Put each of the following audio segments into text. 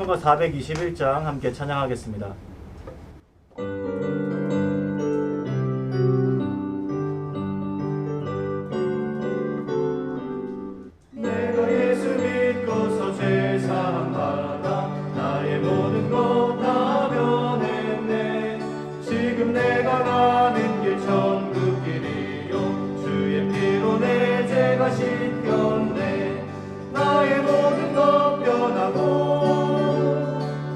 찬송가 421장 함께 찬양하겠습니다. 내가 예수 믿고서 죄 사함 받아 나의 모든 것 다 변했네. 지금 내가 가는 길 천국 길이요 주의 피로 내 죄가 씻겼네. 나의 모든 것 변하고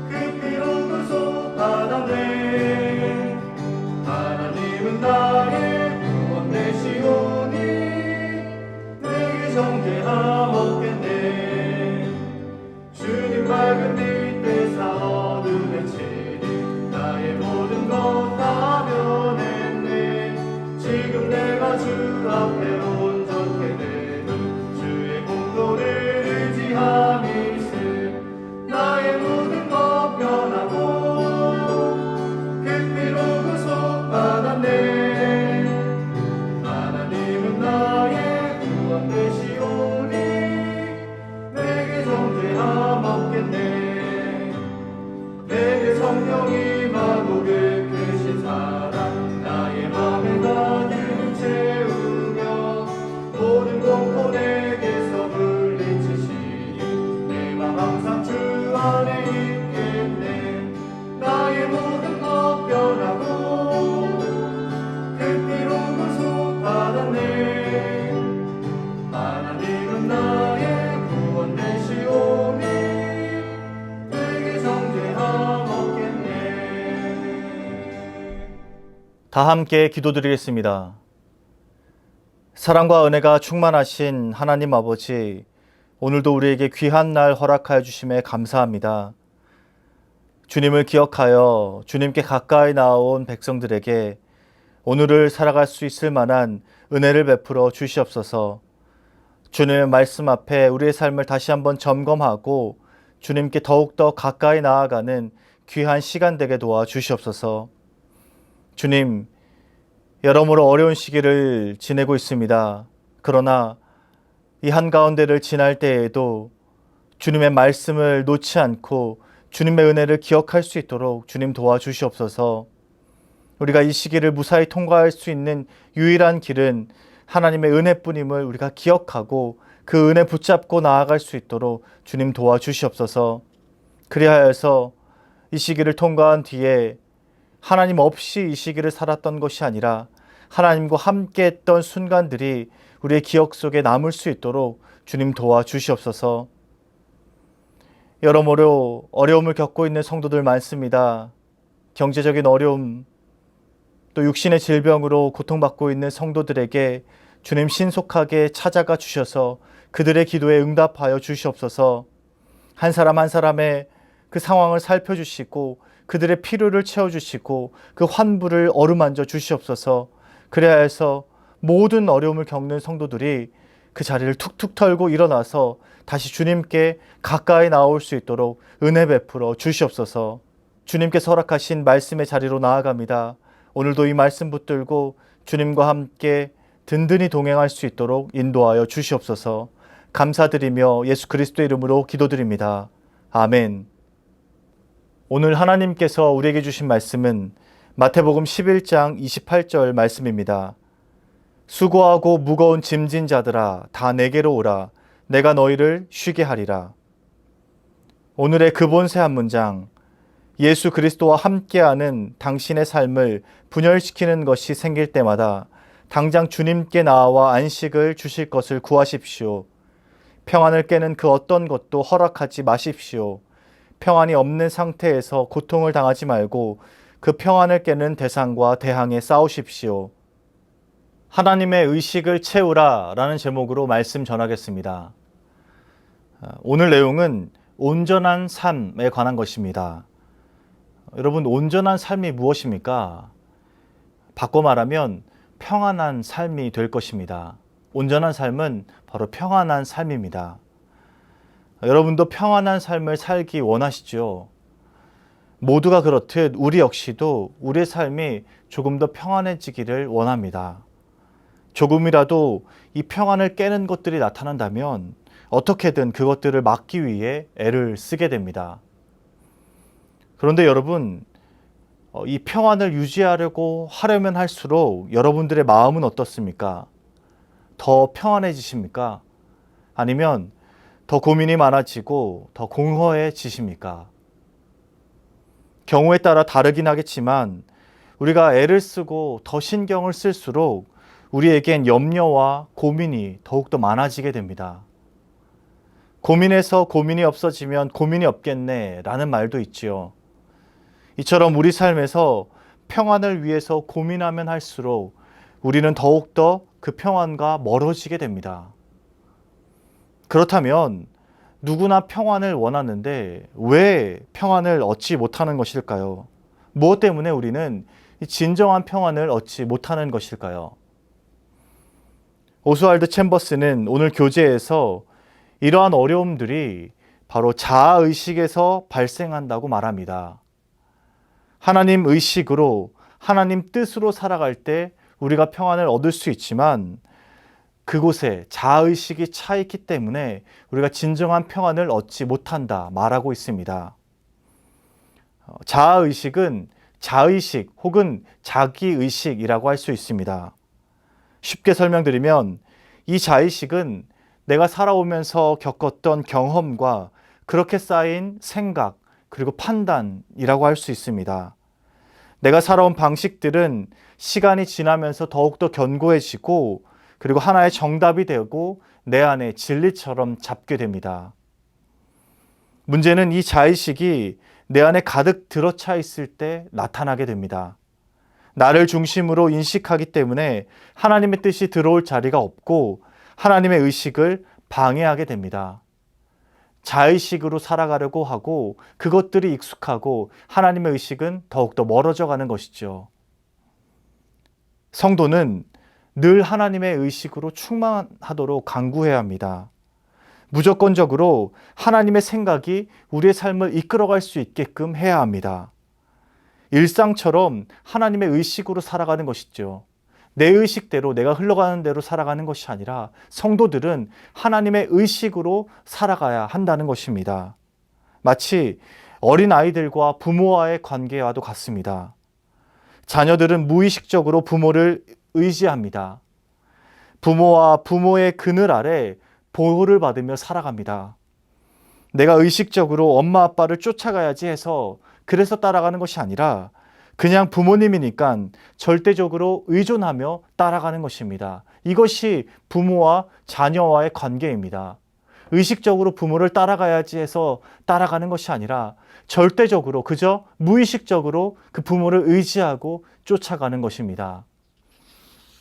그 피로 구속 받았네. 하나님은 나의 구원 되시오니 내게 정죄함 없겠네. 주님 밝은 빛 대사 어둠의 치리 나의 모든 것 다 변했네. 지금 내가 주 앞에 온전케 되니 주의 공로를 의지함일세. 나의 모든 것 변하고 그 피로 구속 받았네. 하나님은 나의 구원 되시오니 내게 정죄함 없겠네. 내게 성령이 임하고 베푸신 사랑 나의 맘에 가득 채우며 모든 공포 내게서 물리치시니 내 맘 항상 주 안에 있겠네. 나의 모든 것 변하고 그 피로 구속 받았네. 하나님은 나의 구원 되시오니 내게 정죄함 없겠네. 다 함께 기도드리겠습니다. 사랑과 은혜가 충만하신 하나님 아버지, 오늘도 우리에게 귀한 날 허락하여 주심에 감사합니다. 주님을 기억하여 주님께 가까이 나아온 백성들에게 오늘을 살아갈 수 있을 만한 은혜를 베풀어 주시옵소서. 주님의 말씀 앞에 우리의 삶을 다시 한번 점검하고 주님께 더욱더 가까이 나아가는 귀한 시간 되게 도와 주시옵소서. 주님, 여러모로 어려운 시기를 지내고 있습니다. 그러나 이 한가운데를 지날 때에도 주님의 말씀을 놓지 않고 주님의 은혜를 기억할 수 있도록 주님 도와주시옵소서. 우리가 이 시기를 무사히 통과할 수 있는 유일한 길은 하나님의 은혜뿐임을 우리가 기억하고 그 은혜 붙잡고 나아갈 수 있도록 주님 도와주시옵소서. 그리하여서 이 시기를 통과한 뒤에 하나님 없이 이 시기를 살았던 것이 아니라 하나님과 함께 했던 순간들이 우리의 기억 속에 남을 수 있도록 주님 도와주시옵소서. 여러모로 어려움을 겪고 있는 성도들 많습니다. 경제적인 어려움, 또 육신의 질병으로 고통받고 있는 성도들에게 주님 신속하게 찾아가 주셔서 그들의 기도에 응답하여 주시옵소서. 한 사람 한 사람의 그 상황을 살펴주시고 그들의 필요를 채워주시고 그 환부를 어루만져 주시옵소서. 그래야 해서 모든 어려움을 겪는 성도들이 그 자리를 툭툭 털고 일어나서 다시 주님께 가까이 나올 수 있도록 은혜 베풀어 주시옵소서. 주님께서 허락하신 말씀의 자리로 나아갑니다. 오늘도 이 말씀 붙들고 주님과 함께 든든히 동행할 수 있도록 인도하여 주시옵소서. 감사드리며 예수 그리스도의 이름으로 기도드립니다. 아멘. 오늘 하나님께서 우리에게 주신 말씀은 마태복음 11장 28절 말씀입니다. 수고하고 무거운 짐진 자들아 다 내게로 오라. 내가 너희를 쉬게 하리라. 오늘의 근본세 한 문장, 예수 그리스도와 함께하는 당신의 삶을 분열시키는 것이 생길 때마다 당장 주님께 나와 안식을 주실 것을 구하십시오. 평안을 깨는 그 어떤 것도 허락하지 마십시오. 평안이 없는 상태에서 고통을 당하지 말고 그 평안을 깨는 대상과 대항해 싸우십시오. 하나님의 의식을 채우라 라는 제목으로 말씀 전하겠습니다. 오늘 내용은 온전한 삶에 관한 것입니다. 여러분, 온전한 삶이 무엇입니까? 바꿔 말하면 평안한 삶이 될 것입니다. 온전한 삶은 바로 평안한 삶입니다. 여러분도 평안한 삶을 살기 원하시죠? 모두가 그렇듯 우리 역시도 우리의 삶이 조금 더 평안해지기를 원합니다. 조금이라도 이 평안을 깨는 것들이 나타난다면 어떻게든 그것들을 막기 위해 애를 쓰게 됩니다. 그런데 여러분, 이 평안을 유지하려고 하려면 할수록 여러분들의 마음은 어떻습니까? 더 평안해지십니까? 아니면 더 고민이 많아지고 더 공허해지십니까? 경우에 따라 다르긴 하겠지만 우리가 애를 쓰고 더 신경을 쓸수록 우리에겐 염려와 고민이 더욱더 많아지게 됩니다. 고민해서 고민이 없어지면 고민이 없겠네 라는 말도 있지요. 이처럼 우리 삶에서 평안을 위해서 고민하면 할수록 우리는 더욱더 그 평안과 멀어지게 됩니다. 그렇다면 누구나 평안을 원하는데 왜 평안을 얻지 못하는 것일까요? 무엇 때문에 우리는 진정한 평안을 얻지 못하는 것일까요? 오스왈드 챔버스는 오늘 교재에서 이러한 어려움들이 바로 자아의식에서 발생한다고 말합니다. 하나님 의식으로, 하나님 뜻으로 살아갈 때 우리가 평안을 얻을 수 있지만 그곳에 자아의식이 차 있기 때문에 우리가 진정한 평안을 얻지 못한다 말하고 있습니다. 자아의식은 자의식 혹은 자기의식이라고 할 수 있습니다. 쉽게 설명드리면 이 자의식은 내가 살아오면서 겪었던 경험과 그렇게 쌓인 생각 그리고 판단이라고 할 수 있습니다. 내가 살아온 방식들은 시간이 지나면서 더욱더 견고해지고 그리고 하나의 정답이 되고 내 안에 진리처럼 잡게 됩니다. 문제는 이 자의식이 내 안에 가득 들어차 있을 때 나타나게 됩니다. 나를 중심으로 인식하기 때문에 하나님의 뜻이 들어올 자리가 없고 하나님의 의식을 방해하게 됩니다. 자의식으로 살아가려고 하고 그것들이 익숙하고 하나님의 의식은 더욱더 멀어져 가는 것이죠. 성도는 늘 하나님의 의식으로 충만하도록 간구해야 합니다. 무조건적으로 하나님의 생각이 우리의 삶을 이끌어갈 수 있게끔 해야 합니다. 일상처럼 하나님의 의식으로 살아가는 것이죠. 내 의식대로 내가 흘러가는 대로 살아가는 것이 아니라 성도들은 하나님의 의식으로 살아가야 한다는 것입니다. 마치 어린아이들과 부모와의 관계와도 같습니다. 자녀들은 무의식적으로 부모를 의지합니다. 부모와 부모의 그늘 아래 보호를 받으며 살아갑니다. 내가 의식적으로 엄마 아빠를 쫓아가야지 해서 그래서 따라가는 것이 아니라 그냥 부모님이니까 절대적으로 의존하며 따라가는 것입니다. 이것이 부모와 자녀와의 관계입니다. 의식적으로 부모를 따라가야지 해서 따라가는 것이 아니라 절대적으로 그저 무의식적으로 그 부모를 의지하고 쫓아가는 것입니다.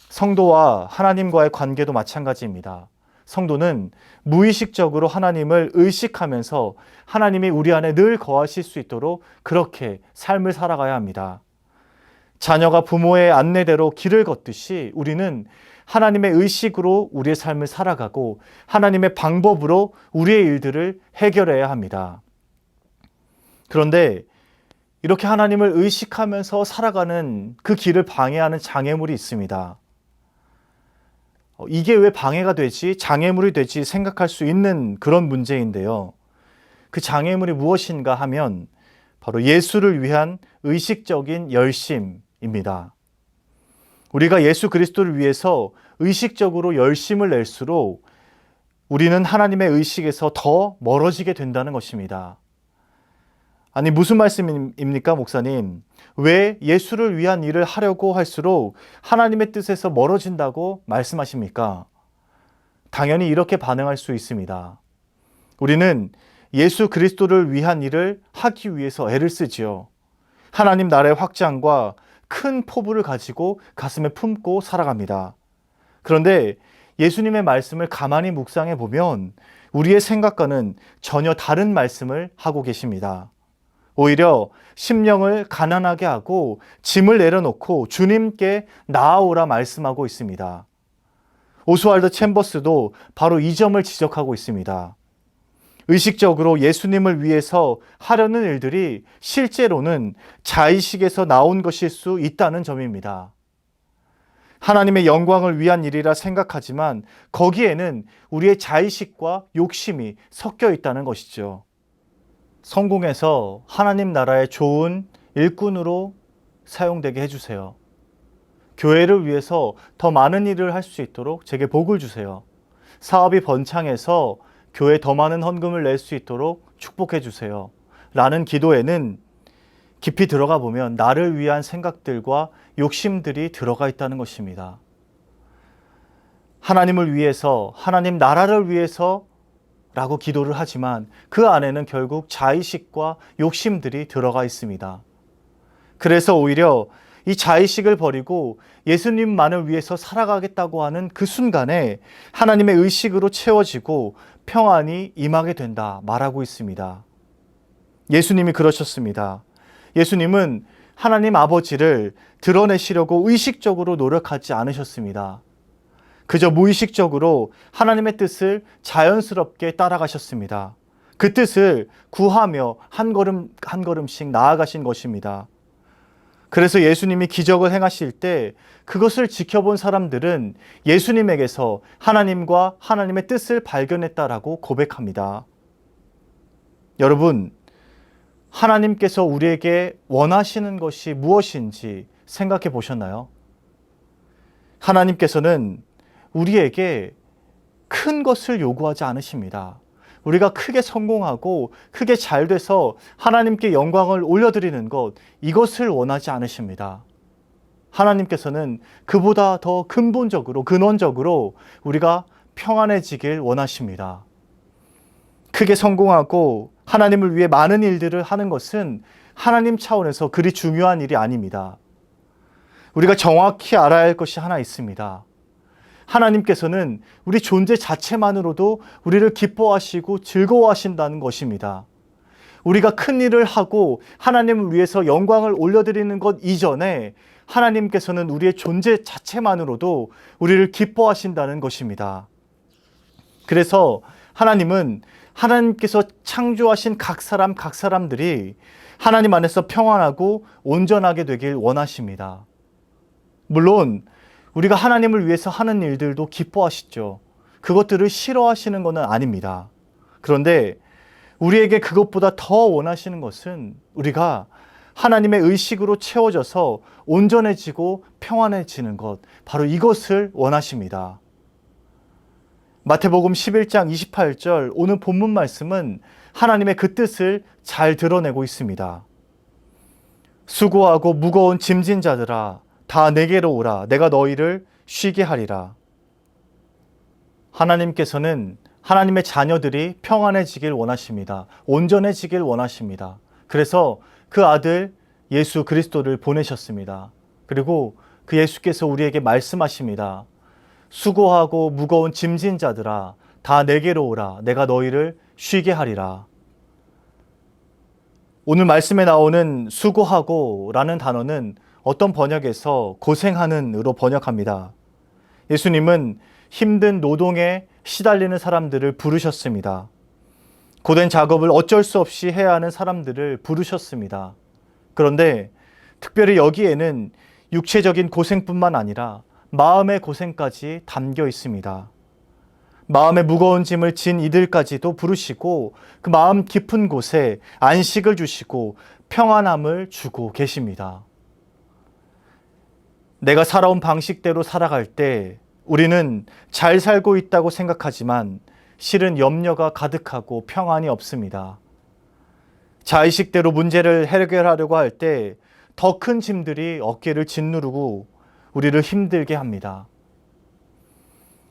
성도와 하나님과의 관계도 마찬가지입니다. 성도는 무의식적으로 하나님을 의식하면서 하나님이 우리 안에 늘 거하실 수 있도록 그렇게 삶을 살아가야 합니다. 자녀가 부모의 안내대로 길을 걷듯이 우리는 하나님의 의식으로 우리의 삶을 살아가고 하나님의 방법으로 우리의 일들을 해결해야 합니다. 그런데 이렇게 하나님을 의식하면서 살아가는 그 길을 방해하는 장애물이 있습니다. 이게 왜 방해가 되지, 장애물이 되지 생각할 수 있는 그런 문제인데요. 그 장애물이 무엇인가 하면 바로 예수를 위한 의식적인 열심입니다. 우리가 예수 그리스도를 위해서 의식적으로 열심을 낼수록 우리는 하나님의 의식에서 더 멀어지게 된다는 것입니다. 아니 무슨 말씀입니까, 목사님? 왜 예수를 위한 일을 하려고 할수록 하나님의 뜻에서 멀어진다고 말씀하십니까? 당연히 이렇게 반응할 수 있습니다. 우리는 예수 그리스도를 위한 일을 하기 위해서 애를 쓰지요. 하나님 나라의 확장과 큰 포부를 가지고 가슴에 품고 살아갑니다. 그런데 예수님의 말씀을 가만히 묵상해 보면 우리의 생각과는 전혀 다른 말씀을 하고 계십니다. 오히려 심령을 가난하게 하고 짐을 내려놓고 주님께 나아오라 말씀하고 있습니다. 오스왈드 챔버스도 바로 이 점을 지적하고 있습니다. 의식적으로 예수님을 위해서 하려는 일들이 실제로는 자의식에서 나온 것일 수 있다는 점입니다. 하나님의 영광을 위한 일이라 생각하지만 거기에는 우리의 자의식과 욕심이 섞여 있다는 것이죠. 성공해서 하나님 나라의 좋은 일꾼으로 사용되게 해주세요. 교회를 위해서 더 많은 일을 할 수 있도록 제게 복을 주세요. 사업이 번창해서 교회에 더 많은 헌금을 낼 수 있도록 축복해 주세요. 라는 기도에는 깊이 들어가 보면 나를 위한 생각들과 욕심들이 들어가 있다는 것입니다. 하나님을 위해서, 하나님 나라를 위해서 라고 기도를 하지만 그 안에는 결국 자의식과 욕심들이 들어가 있습니다. 그래서 오히려 이 자의식을 버리고 예수님만을 위해서 살아가겠다고 하는 그 순간에 하나님의 의식으로 채워지고 평안이 임하게 된다 말하고 있습니다. 예수님이 그러셨습니다. 예수님은 하나님 아버지를 드러내시려고 의식적으로 노력하지 않으셨습니다. 그저 무의식적으로 하나님의 뜻을 자연스럽게 따라가셨습니다. 그 뜻을 구하며 한 걸음 한 걸음씩 나아가신 것입니다. 그래서 예수님이 기적을 행하실 때 그것을 지켜본 사람들은 예수님에게서 하나님과 하나님의 뜻을 발견했다라고 고백합니다. 여러분, 하나님께서 우리에게 원하시는 것이 무엇인지 생각해 보셨나요? 하나님께서는 우리에게 큰 것을 요구하지 않으십니다. 우리가 크게 성공하고 크게 잘 돼서 하나님께 영광을 올려드리는 것, 이것을 원하지 않으십니다. 하나님께서는 그보다 더 근본적으로, 근원적으로 우리가 평안해지길 원하십니다. 크게 성공하고 하나님을 위해 많은 일들을 하는 것은 하나님 차원에서 그리 중요한 일이 아닙니다. 우리가 정확히 알아야 할 것이 하나 있습니다. 하나님께서는 우리 존재 자체만으로도 우리를 기뻐하시고 즐거워하신다는 것입니다. 우리가 큰 일을 하고 하나님을 위해서 영광을 올려드리는 것 이전에 하나님께서는 우리의 존재 자체만으로도 우리를 기뻐하신다는 것입니다. 그래서 하나님은 하나님께서 창조하신 각 사람들이 하나님 안에서 평안하고 온전하게 되길 원하십니다. 물론 우리가 하나님을 위해서 하는 일들도 기뻐하시죠. 그것들을 싫어하시는 것은 아닙니다. 그런데 우리에게 그것보다 더 원하시는 것은 우리가 하나님의 의식으로 채워져서 온전해지고 평안해지는 것, 바로 이것을 원하십니다. 마태복음 11장 28절 오늘 본문 말씀은 하나님의 그 뜻을 잘 드러내고 있습니다. 수고하고 무거운 짐진 자들아 다 내게로 오라. 내가 너희를 쉬게 하리라. 하나님께서는 하나님의 자녀들이 평안해지길 원하십니다. 온전해지길 원하십니다. 그래서 그 아들 예수 그리스도를 보내셨습니다. 그리고 그 예수께서 우리에게 말씀하십니다. 수고하고 무거운 짐진 자들아 다 내게로 오라. 내가 너희를 쉬게 하리라. 오늘 말씀에 나오는 수고하고 라는 단어는 어떤 번역에서 고생하는으로 번역합니다. 예수님은 힘든 노동에 시달리는 사람들을 부르셨습니다. 고된 작업을 어쩔 수 없이 해야 하는 사람들을 부르셨습니다. 그런데 특별히 여기에는 육체적인 고생뿐만 아니라 마음의 고생까지 담겨 있습니다. 마음의 무거운 짐을 진 이들까지도 부르시고 그 마음 깊은 곳에 안식을 주시고 평안함을 주고 계십니다. 내가 살아온 방식대로 살아갈 때 우리는 잘 살고 있다고 생각하지만 실은 염려가 가득하고 평안이 없습니다. 자의식대로 문제를 해결하려고 할 때 더 큰 짐들이 어깨를 짓누르고 우리를 힘들게 합니다.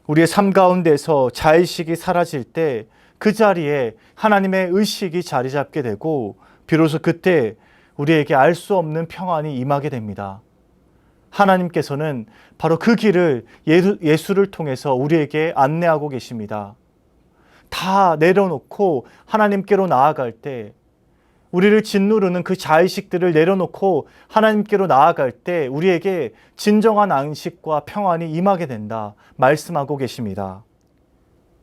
우리의 삶 가운데서 자의식이 사라질 때 그 자리에 하나님의 의식이 자리 잡게 되고 비로소 그때 우리에게 알 수 없는 평안이 임하게 됩니다. 하나님께서는 바로 그 길을 예수를 통해서 우리에게 안내하고 계십니다. 다 내려놓고 하나님께로 나아갈 때 우리를 짓누르는 그 자의식들을 내려놓고 하나님께로 나아갈 때 우리에게 진정한 안식과 평안이 임하게 된다 말씀하고 계십니다.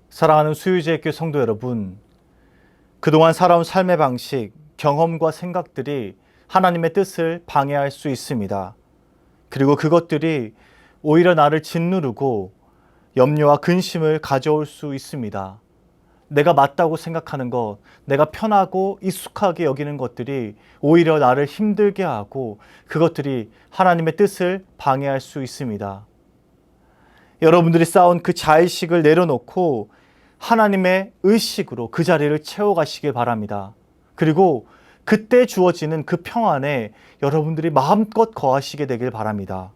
사랑하는 수유제교회 성도 여러분, 그동안 살아온 삶의 방식, 경험과 생각들이 하나님의 뜻을 방해할 수 있습니다. 그리고 그것들이 오히려 나를 짓누르고 염려와 근심을 가져올 수 있습니다. 내가 맞다고 생각하는 것, 내가 편하고 익숙하게 여기는 것들이 오히려 나를 힘들게 하고 그것들이 하나님의 뜻을 방해할 수 있습니다. 여러분들이 쌓은 그 자의식을 내려놓고 하나님의 의식으로 그 자리를 채워가시길 바랍니다. 그리고 그때 주어지는 그 평안에 여러분들이 마음껏 거하시게 되길 바랍니다.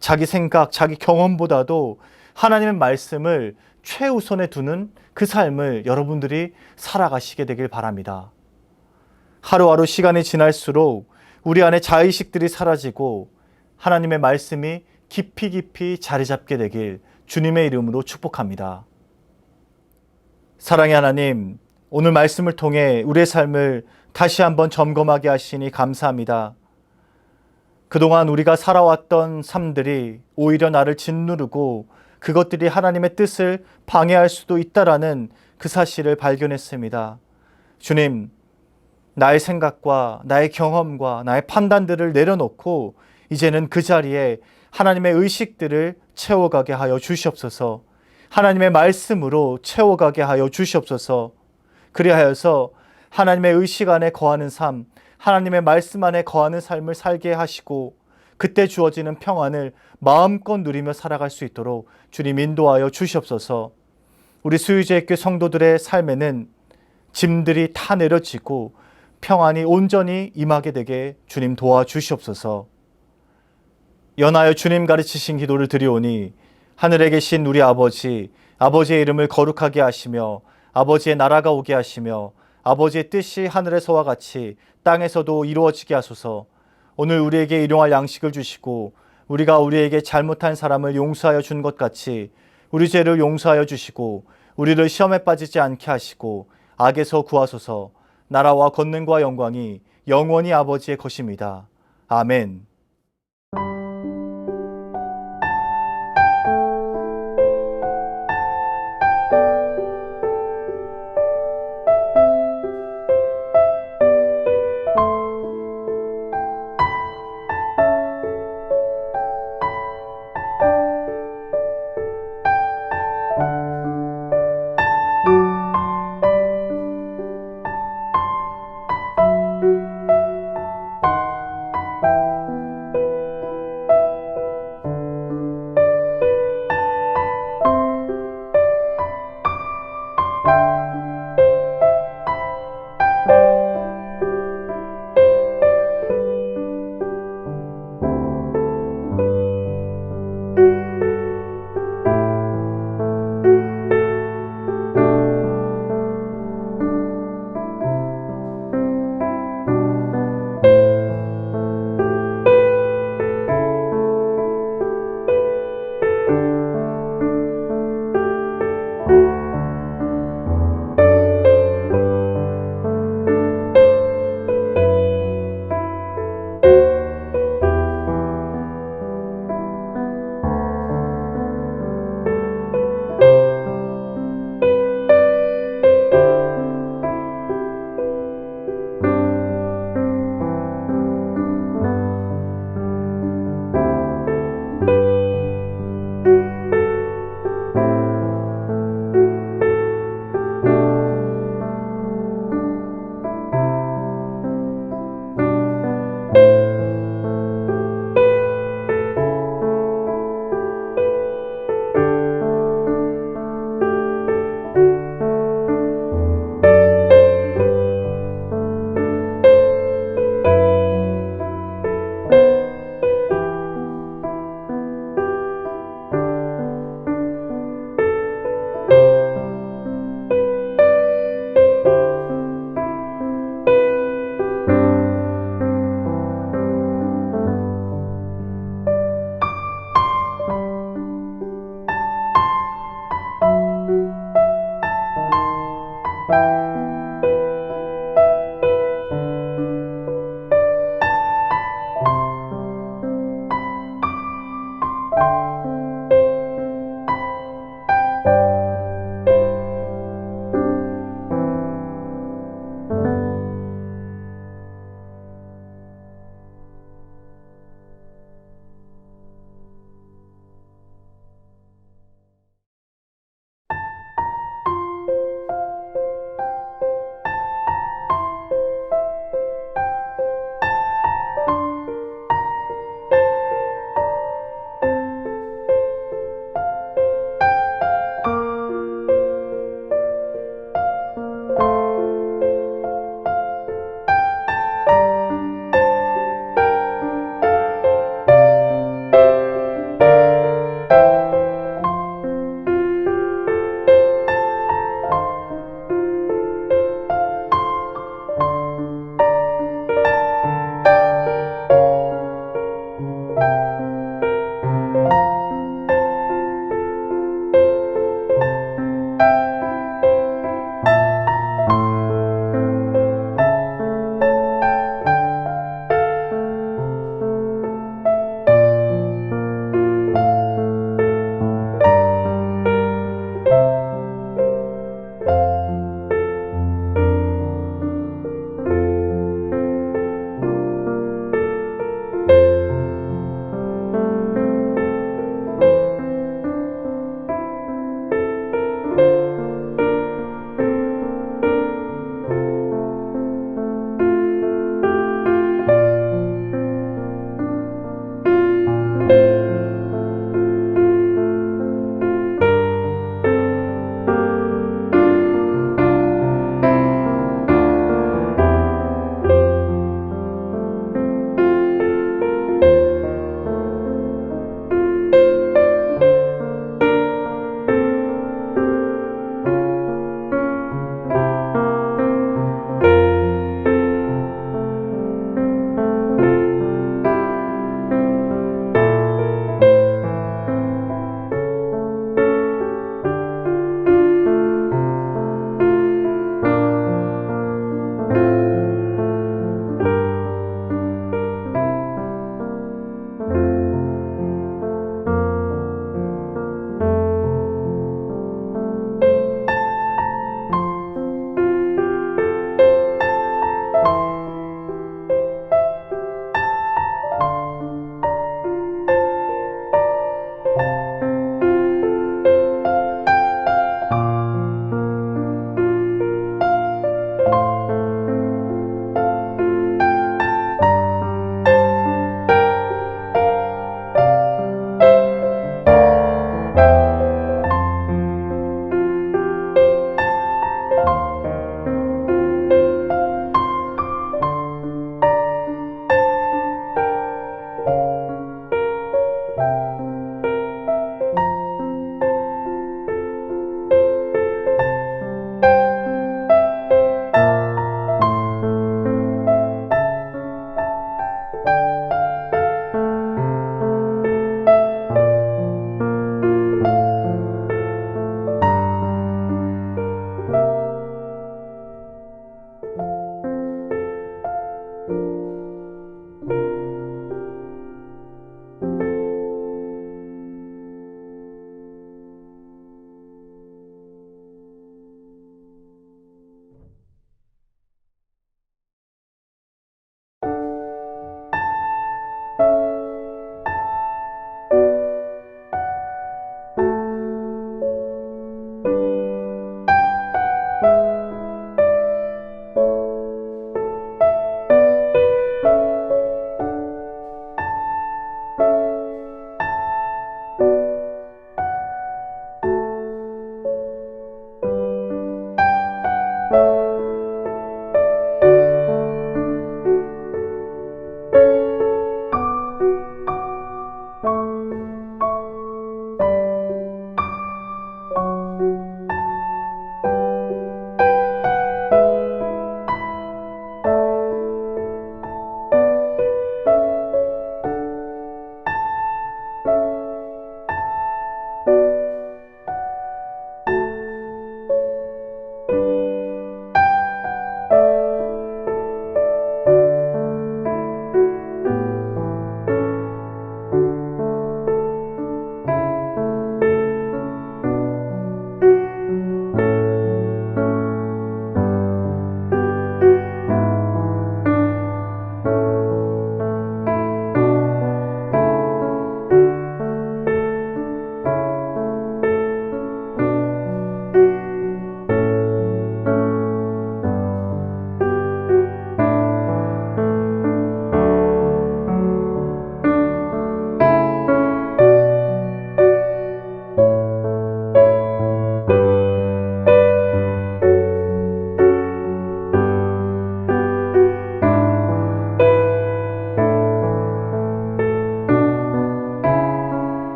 자기 생각, 자기 경험보다도 하나님의 말씀을 최우선에 두는 그 삶을 여러분들이 살아가시게 되길 바랍니다. 하루하루 시간이 지날수록 우리 안에 자의식들이 사라지고 하나님의 말씀이 깊이 깊이 자리 잡게 되길 주님의 이름으로 축복합니다. 사랑의 하나님, 오늘 말씀을 통해 우리의 삶을 다시 한번 점검하게 하시니 감사합니다. 그동안 우리가 살아왔던 삶들이 오히려 나를 짓누르고 그것들이 하나님의 뜻을 방해할 수도 있다라는 그 사실을 발견했습니다. 주님, 나의 생각과 나의 경험과 나의 판단들을 내려놓고 이제는 그 자리에 하나님의 의식들을 채워가게 하여 주시옵소서. 하나님의 말씀으로 채워가게 하여 주시옵소서. 그리하여서 하나님의 의식 안에 거하는 삶, 하나님의 말씀 안에 거하는 삶을 살게 하시고 그때 주어지는 평안을 마음껏 누리며 살아갈 수 있도록 주님 인도하여 주시옵소서. 우리 수유제교회 성도들의 삶에는 짐들이 다 내려지고 평안이 온전히 임하게 되게 주님 도와주시옵소서. 연하여 주님 가르치신 기도를 드리오니 하늘에 계신 우리 아버지, 아버지의 이름을 거룩하게 하시며 아버지의 나라가 오게 하시며 아버지의 뜻이 하늘에서와 같이 땅에서도 이루어지게 하소서. 오늘 우리에게 일용할 양식을 주시고 우리가 우리에게 잘못한 사람을 용서하여 준 것 같이 우리 죄를 용서하여 주시고 우리를 시험에 빠지지 않게 하시고 악에서 구하소서. 나라와 권능과 영광이 영원히 아버지의 것입니다. 아멘.